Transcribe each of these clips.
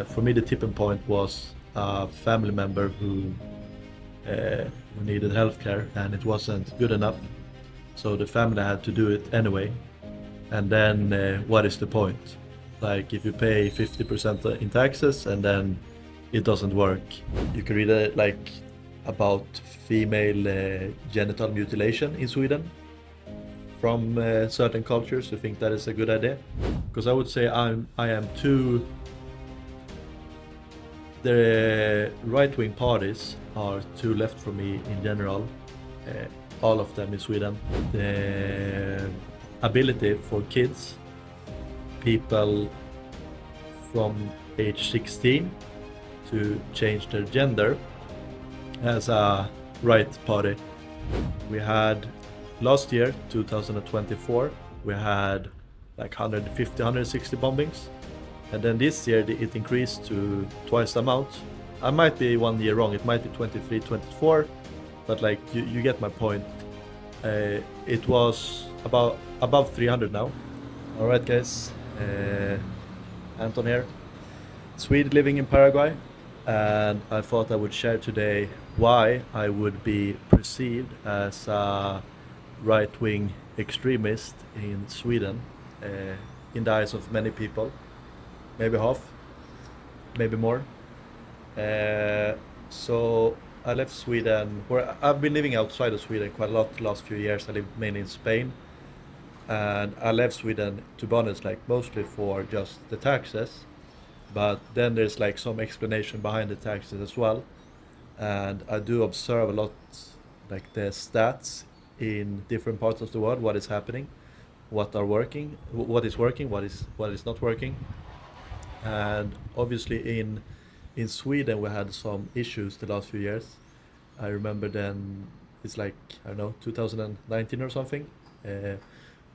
For me, the tipping point was a family member who needed healthcare and it wasn't good enough. So the family had to do it anyway. And then what is the point? Like if you pay 50% in taxes and then it doesn't work. You can read like about female genital mutilation in Sweden from certain cultures who think that is a good idea. Because I would say I am too. The right-wing parties are too left for me in general, all of them in Sweden. The ability for kids, people from age 16 to change their gender as a right party. We had last year, 2024, we had like 150, 160 bombings. And then this year it increased to twice the amount. I might be 1 year wrong, it might be 23, 24, but like you get my point. It was above 300 now. All right, guys, Anton here, Swede living in Paraguay, and I thought I would share today why I would be perceived as a right-wing extremist in Sweden, in the eyes of many people. Maybe half, maybe more. So I left Sweden, where I've been living outside of Sweden quite a lot the last few years. I lived mainly in Spain, and I left Sweden, to be honest, like mostly for just the taxes. But then there's like some explanation behind the taxes as well, and I do observe a lot, like the stats in different parts of the world, what is happening, what are working, what is working, what is not working. And obviously in Sweden we had some issues the last few years. I remember then it's like, I don't know, 2019 or something,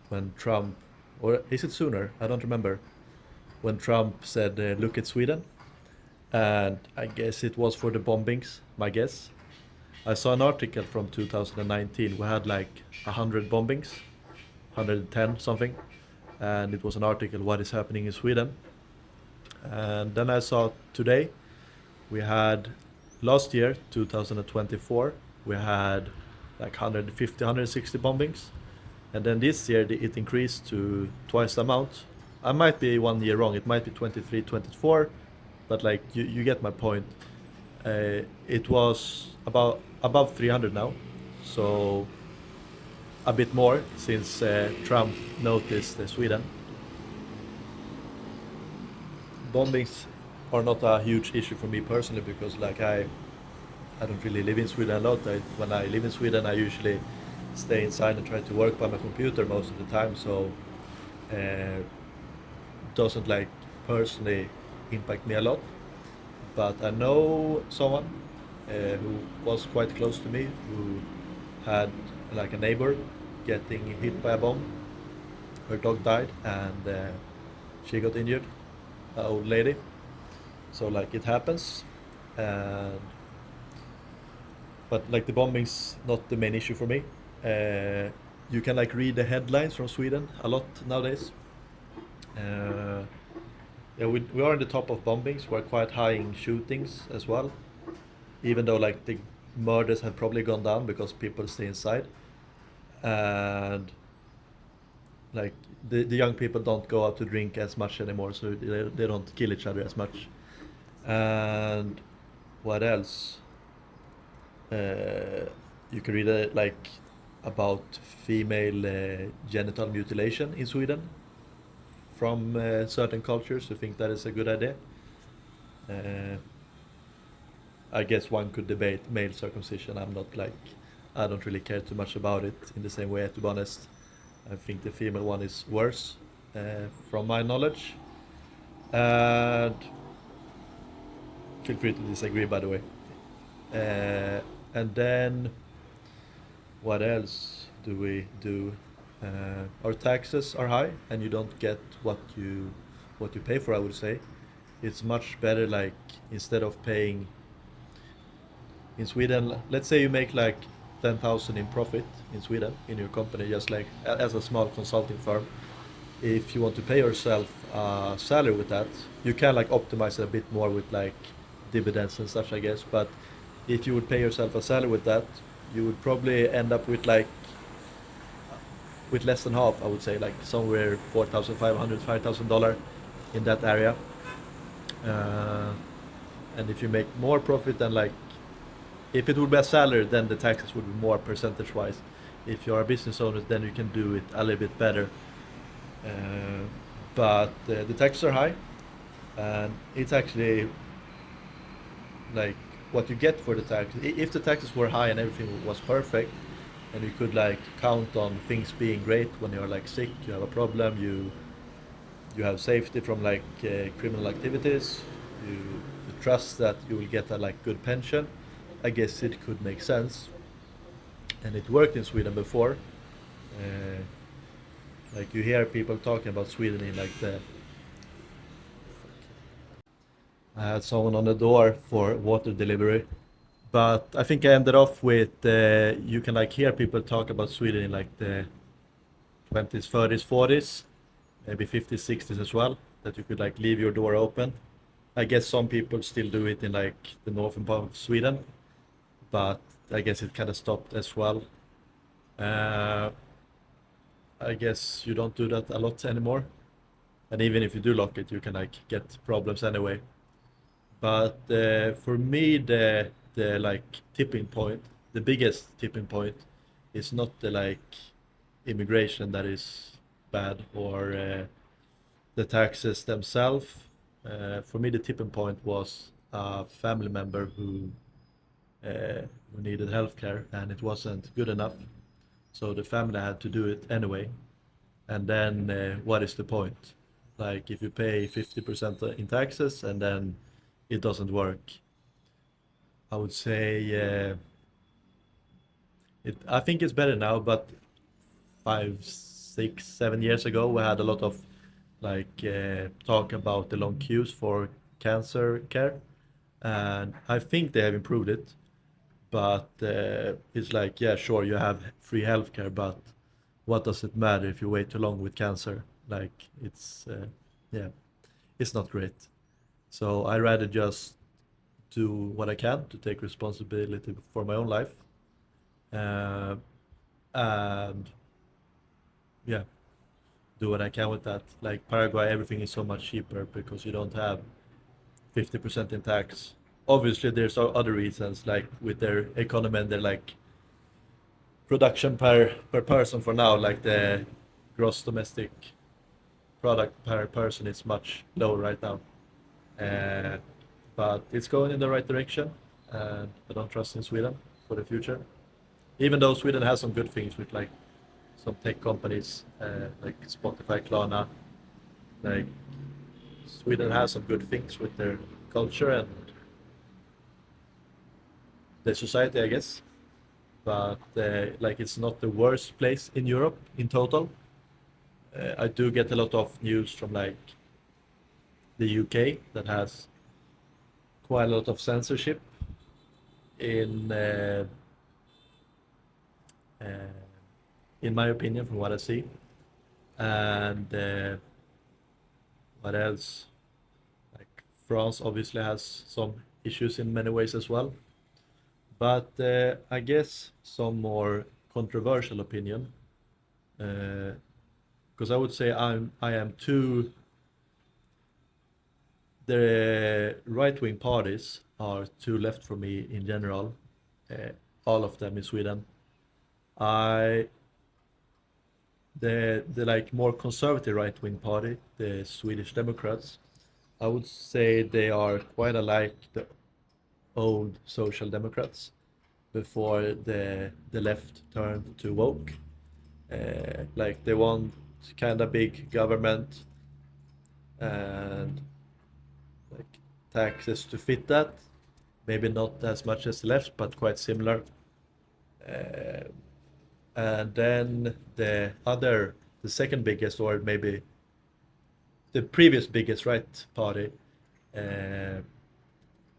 when Trump, or is it sooner? I don't remember. When Trump said, "Look at Sweden," and I guess it was for the bombings. My guess. I saw an article from 2019. We had like 100 bombings, 110 something, and it was an article what is happening in Sweden. And then I saw today we had last year, 2024, we had like 150, 160 bombings. And then this year it increased to twice the amount. I might be 1 year wrong, it might be 23, 24, but like you get my point. It was above 300 now, so a bit more since Trump noticed Sweden. Bombings are not a huge issue for me personally because like I don't really live in Sweden a lot. When I live in Sweden, I usually stay inside and try to work by my computer most of the time, so doesn't like personally impact me a lot. But I know someone who was quite close to me who had like a neighbor getting hit by a bomb. Her dog died and she got injured, an old lady. So like it happens, and but like the bombing's not the main issue for me. You can like read the headlines from Sweden a lot nowadays. Yeah, we are in the top of bombings. We're quite high in shootings as well, even though like the murders have probably gone down because people stay inside, and like the young people don't go out to drink as much anymore, so they don't kill each other as much. And what else? You can read like about female genital mutilation in Sweden from certain cultures who think that is a good idea. Uh, I guess one could debate male circumcision. I don't really care too much about it in the same way, to be honest. I think the female one is worse, from my knowledge. And feel free to disagree, by the way. And then, what else do we do? Our taxes are high, and you don't get what you pay for. I would say it's much better. Like instead of paying in Sweden, let's say you make like 10,000 in profit in Sweden in your company, just like as a small consulting firm, if you want to pay yourself a salary with that, you can like optimize it a bit more with like dividends and such, I guess. But if you would pay yourself a salary with that, you would probably end up with like with less than half, I would say, like somewhere 4,500, $5,000 in that area. Uh, and if you make more profit than like, if it would be a salary, then the taxes would be more percentage wise. If you are a business owner, then you can do it a little bit better. Uh, but the taxes are high, and it's actually like what you get for the tax. If the taxes were high and everything was perfect, and you could like count on things being great when you're like sick, you have a problem, you have safety from like criminal activities, you trust that you will get a like good pension. I guess it could make sense, and it worked in Sweden before. Uh, like you hear people talking about Sweden in like the. I had someone on the door for water delivery, but I think I ended off with you can like hear people talk about Sweden in like the 20s, 30s, 40s, maybe 50s, 60s as well. That you could like leave your door open. I guess some people still do it in like the northern part of Sweden, but I guess it kind of stopped as well. Uh, I guess you don't do that a lot anymore. And even if you do lock it, you can like get problems anyway. But for me, the like tipping point, the biggest tipping point, is not the like immigration that is bad or the taxes themselves. For me, the tipping point was a family member who needed healthcare and it wasn't good enough, so the family had to do it anyway. And then what is the point? Like if you pay 50% in taxes and then it doesn't work, I would say I think it's better now, but 5, 6, 7 years ago, we had a lot of like talk about the long queues for cancer care, and I think they have improved it. But it's like, yeah, sure, you have free healthcare, but what does it matter if you wait too long with cancer? Like yeah, it's not great. So I rather just do what I can to take responsibility for my own life, uh, and yeah, do what I can with that. Like Paraguay, everything is so much cheaper because you don't have 50% in tax. Obviously, there's other reasons, like with their economy and their like production per person for now, like the gross domestic product per person is much lower right now. Uh, but it's going in the right direction, and I don't trust in Sweden for the future. Even though Sweden has some good things with like some tech companies like Spotify, Klarna, like Sweden has some good things with their culture and the society, I guess. But like it's not the worst place in Europe in total. I do get a lot of news from like the UK that has quite a lot of censorship in uh, in my opinion, from what I see. And what else? Like France obviously has some issues in many ways as well. But I guess some more controversial opinion, because I would say I am too. The right wing parties are too left for me in general. Uh, all of them in Sweden. I the like more conservative right wing party, the Swedish Democrats. I would say they are quite alike the old Social Democrats before the left turned to woke. Like they want kind of big government and like taxes to fit that. Maybe not as much as the left, but quite similar. Uh, and then the second biggest, or maybe the previous biggest right party, uh,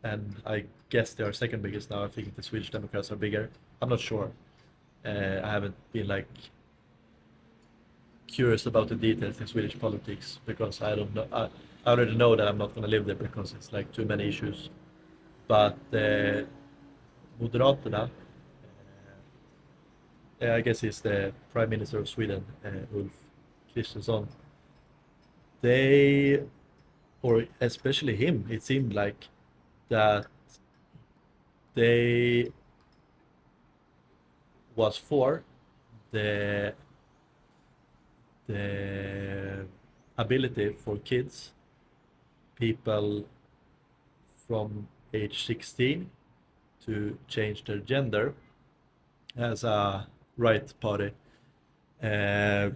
and I guess they are second biggest now. I think the Swedish Democrats are bigger. I'm not sure. I haven't been like curious about the details in Swedish politics because I don't know. I already know that I'm not going to live there because it's like too many issues. But Moderaterna, I guess he's the Prime Minister of Sweden, Ulf Kristersson. They, or especially him, it seemed like that they was for the the ability for kids, people from age 16 to change their gender as a right party. Uh,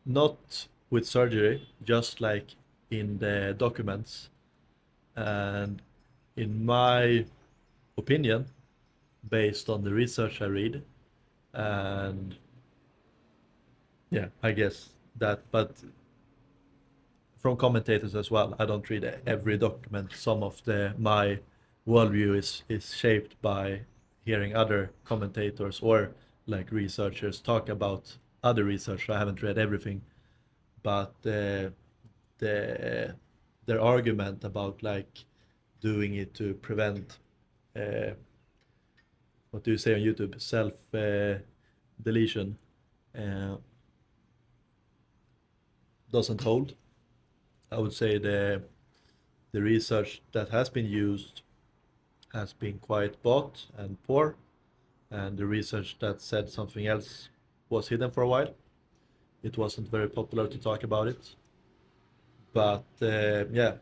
Not with surgery, just like in the documents. And in my opinion, based on the research I read, and yeah, I guess that, but from commentators as well. I don't read every document. Some of the my worldview is shaped by hearing other commentators or like researchers talk about other research. I haven't read everything, but the their argument about like doing it to prevent uh, what do you say on YouTube, self deletion, uh, doesn't hold. I would say the research that has been used has been quite bought and poor, and the research that said something else was hidden for a while. It wasn't very popular to talk about it, but yeah,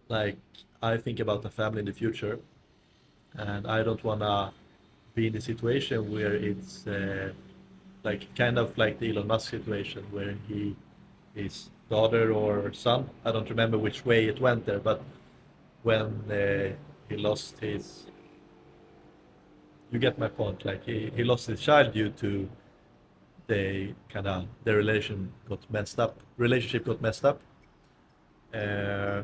like I think about the family in the future, and I don't wanna be in the situation where it's like kind of like the Elon Musk situation where his daughter or son, I don't remember which way it went there, but when he lost his, you get my point, like he lost his child due to their relationship got messed up, uh,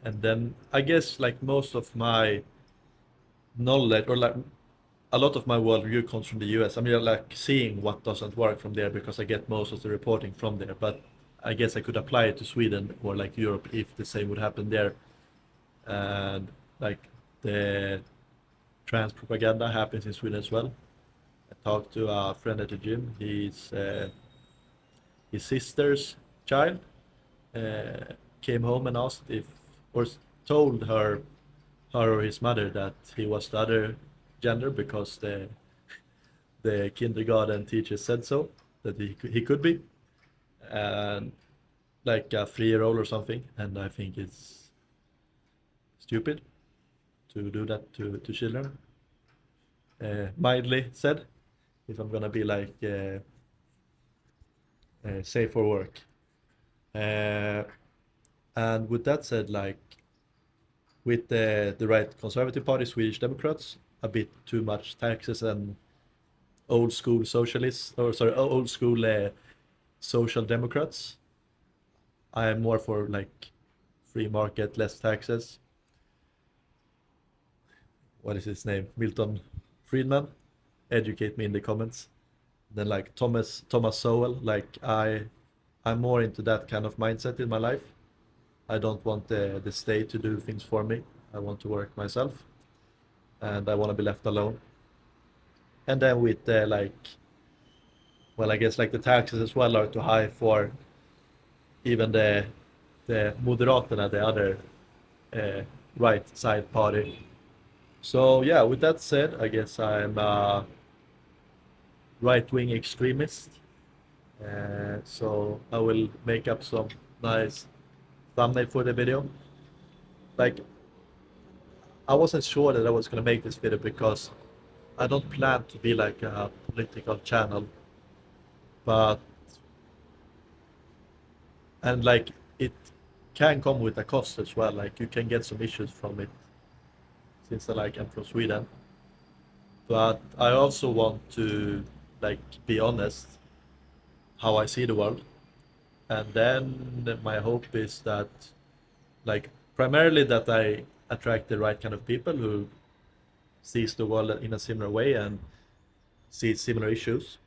and then I guess like most of my knowledge or like a lot of my worldview comes from the US. I mean, like seeing what doesn't work from there because I get most of the reporting from there. But I guess I could apply it to Sweden or like Europe if the same would happen there. And like the trans propaganda happens in Sweden as well. I talked to a friend at the gym. His sister's child uh, came home and asked if, or told her or his mother that he was the other gender because the kindergarten teacher said so that he could be, and like a 3 year old or something. And I think it's stupid to do that to children. Mildly said, if I'm gonna be like safe for work. Uh, and with that said, like with the right conservative party, Swedish Democrats, a bit too much taxes and old school socialists, or sorry, old school social democrats. I am more for like free market, less taxes. What is his name? Milton Friedman. Educate me in the comments. Then like Thomas Sowell. Like I'm more into that kind of mindset in my life. I don't want the state to do things for me. I want to work myself, and I want to be left alone. And then with like, well, I guess like the taxes as well are too high for even the Moderaterna, the other uh, right side party. So yeah, with that said, I guess I'm a right-wing extremist. So I will make up some nice thumbnail for the video. Like I wasn't sure that I was gonna make this video because I don't plan to be like a political channel, but and like it can come with a cost as well. Like you can get some issues from it since I'm from Sweden. But I also want to like be honest how I see the world. And then my hope is that like primarily that I attract the right kind of people who sees the world in a similar way and sees similar issues.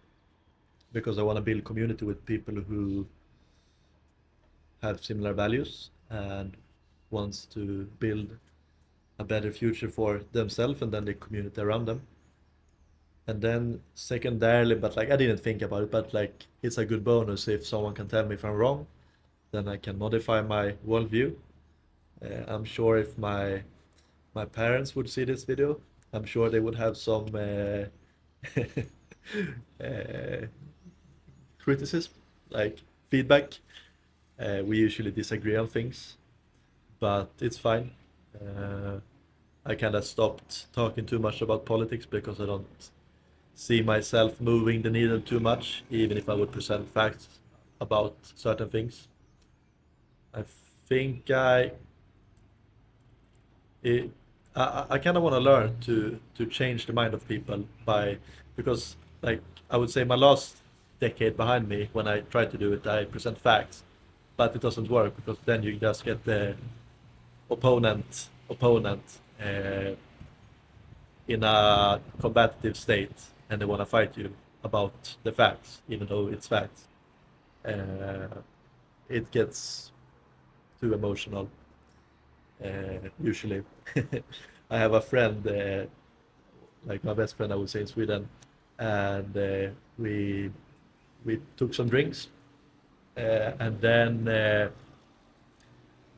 because I want to build community with people who have similar values and wants to build a better future for themselves and then the community around them. And then secondarily, but like I didn't think about it, but like it's a good bonus if someone can tell me if I'm wrong, then I can modify my worldview. I'm sure if my parents would see this video, I'm sure they would have some uh, criticism, like feedback. We usually disagree on things, but it's fine. Uh, I kind of stopped talking too much about politics because I don't see myself moving the needle too much, even if I would present facts about certain things. I think it, I kind of want to learn to change the mind of people by because like I would say my last decade behind me when I try to do it, I present facts, but it doesn't work because then you just get the opponent in a combative state and they want to fight you about the facts, even though it's facts. Uh, it gets too emotional usually. I have a friend, like my best friend, I would say in Sweden, and we took some drinks, and then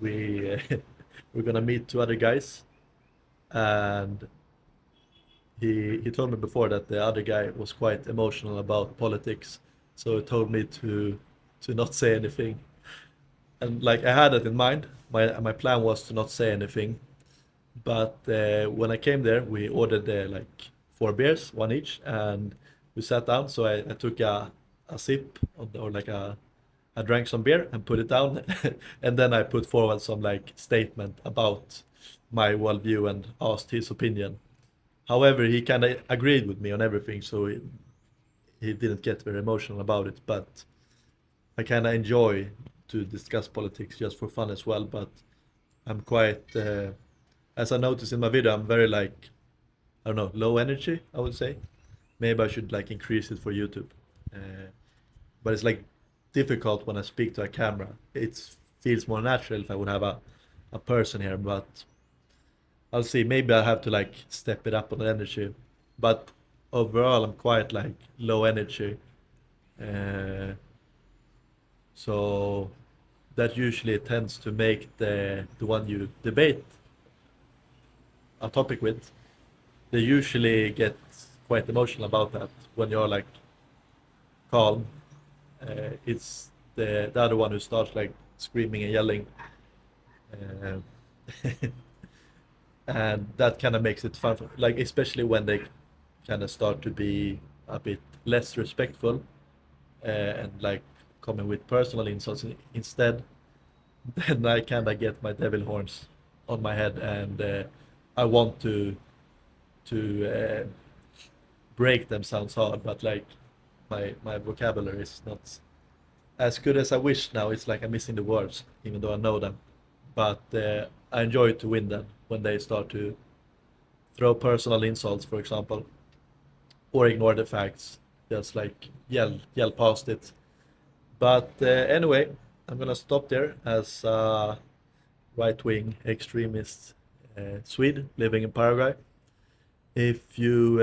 we we're gonna meet two other guys, and he told me before that the other guy was quite emotional about politics, so he told me to not say anything. And like I had that in mind. My plan was to not say anything. But when I came there, we ordered like four beers, one each, and we sat down. So I took a sip or like I drank some beer and put it down, and then I put forward some like statement about my worldview and asked his opinion. However, he kind of agreed with me on everything, so he didn't get very emotional about it. But I kind of enjoy to discuss politics just for fun as well. But I'm quite, as I noticed in my video, I'm very like, I don't know, low energy, I would say. Maybe I should like increase it for YouTube. Uh, but it's like difficult when I speak to a camera. It feels more natural if I would have a person here, but I'll see. Maybe I have to like step it up on the energy. But overall, I'm quite like low energy. Uh, so that usually tends to make the one you debate a topic with, they usually get quite emotional about that when you're like calm. It's the other one who starts like screaming and yelling, uh, and that kind of makes it fun. Like especially when they kind of start to be a bit less respectful and like coming with personal insults instead, then I kind of get my devil horns on my head, and I want to break them. Sounds hard, but like my vocabulary is not as good as I wish now. It's like I'm missing the words, even though I know them. But I enjoy to win them when they start to throw personal insults, for example, or ignore the facts. Just like yell past it. But anyway, I'm gonna stop there as a right-wing extremist Swede living in Paraguay. If you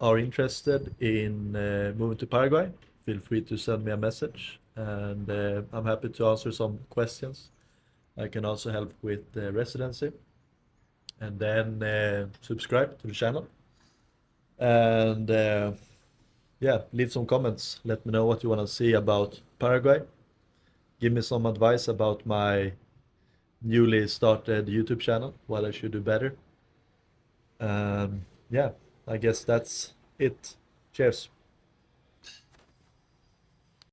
are interested in moving to Paraguay, feel free to send me a message, and I'm happy to answer some questions. I can also help with residency, and then subscribe to the channel, and yeah, leave some comments. Let me know what you want to see about Paraguay. Give me some advice about my newly started YouTube channel, what I should do better. Yeah, I guess that's it. Cheers.